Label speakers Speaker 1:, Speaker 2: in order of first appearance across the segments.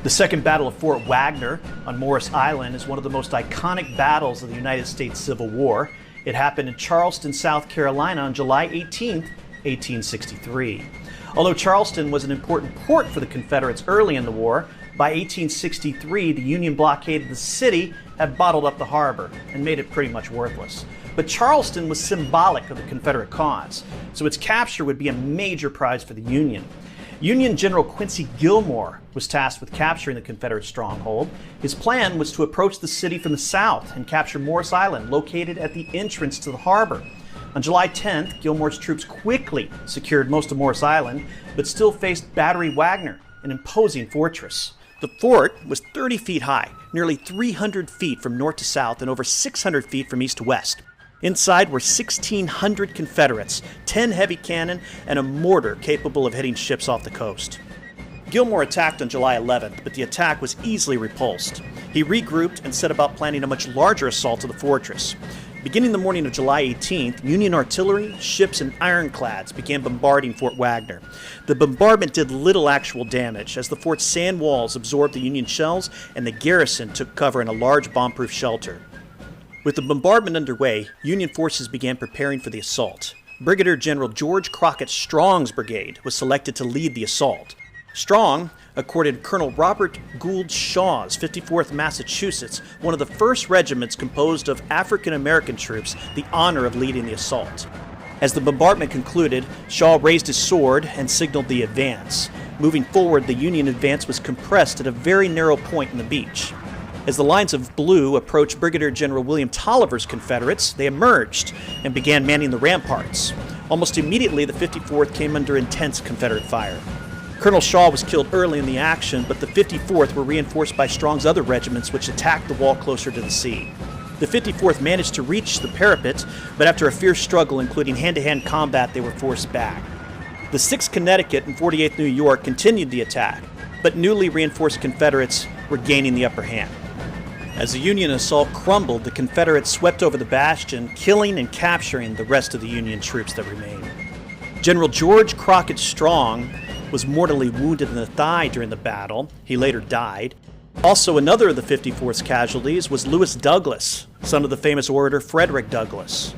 Speaker 1: The Second Battle of Fort Wagner on Morris Island is one of the most iconic battles of the United States Civil War. It happened in Charleston, South Carolina on July 18, 1863. Although Charleston was an important port for the Confederates early in the war, by 1863 the Union blockade of the city had bottled up the harbor and made it pretty much worthless. But Charleston was symbolic of the Confederate cause, so its capture would be a major prize for the Union. Union General Quincy Gillmore was tasked with capturing the Confederate stronghold. His plan was to approach the city from the south and capture Morris Island, located at the entrance to the harbor. On July 10th, Gillmore's troops quickly secured most of Morris Island, but still faced Battle of Wagner, an imposing fortress. The fort was 30 feet high, nearly 300 feet from north to south, and over 600 feet from east to west. Inside were 1,600 Confederates, 10 heavy cannon, and a mortar capable of hitting ships off the coast. Gillmore attacked on July 11th, but the attack was easily repulsed. He regrouped and set about planning a much larger assault of the fortress. Beginning the morning of July 18th, Union artillery, ships, and ironclads began bombarding Fort Wagner. The bombardment did little actual damage, as the fort's sand walls absorbed the Union shells and the garrison took cover in a large bomb-proof shelter. With the bombardment underway, Union forces began preparing for the assault. Brigadier General George Crockett Strong's brigade was selected to lead the assault. Strong accorded Colonel Robert Gould Shaw's 54th Massachusetts, one of the first regiments composed of African-American troops, the honor of leading the assault. As the bombardment concluded, Shaw raised his sword and signaled the advance. Moving forward, the Union advance was compressed at a very narrow point in the beach. As the lines of blue approached Brigadier General William Taliafer's Confederates, they emerged and began manning the ramparts. Almost immediately, the 54th came under intense Confederate fire. Colonel Shaw was killed early in the action, but the 54th were reinforced by Strong's other regiments, which attacked the wall closer to the sea. The 54th managed to reach the parapet, but after a fierce struggle, including hand-to-hand combat, they were forced back. The 6th Connecticut and 48th New York continued the attack, but newly reinforced Confederates were gaining the upper hand. As the Union assault crumbled, the Confederates swept over the bastion, killing and capturing the rest of the Union troops that remained. General George Crockett Strong was mortally wounded in the thigh during the battle. He later died. Also, another of the 54th's casualties was Lewis Douglas, son of the famous orator Frederick Douglass.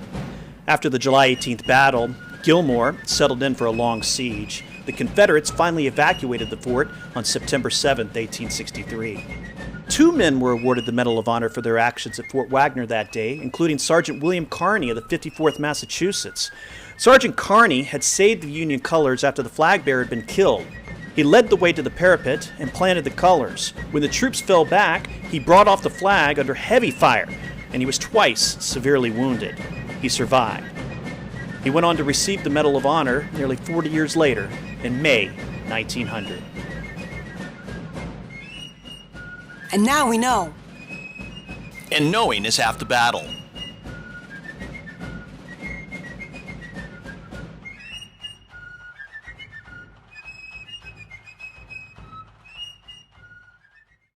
Speaker 1: After the July 18th battle, Gillmore settled in for a long siege. The Confederates finally evacuated the fort on September 7, 1863. 2 men were awarded the Medal of Honor for their actions at Fort Wagner that day, including Sergeant William Kearny of the 54th Massachusetts. Sergeant Kearny had saved the Union colors after the flag bearer had been killed. He led the way to the parapet and planted the colors. When the troops fell back, he brought off the flag under heavy fire, and he was twice severely wounded. He survived. He went on to receive the Medal of Honor nearly 40 years later, in May 1900.
Speaker 2: And now we know.
Speaker 3: And knowing is half the battle.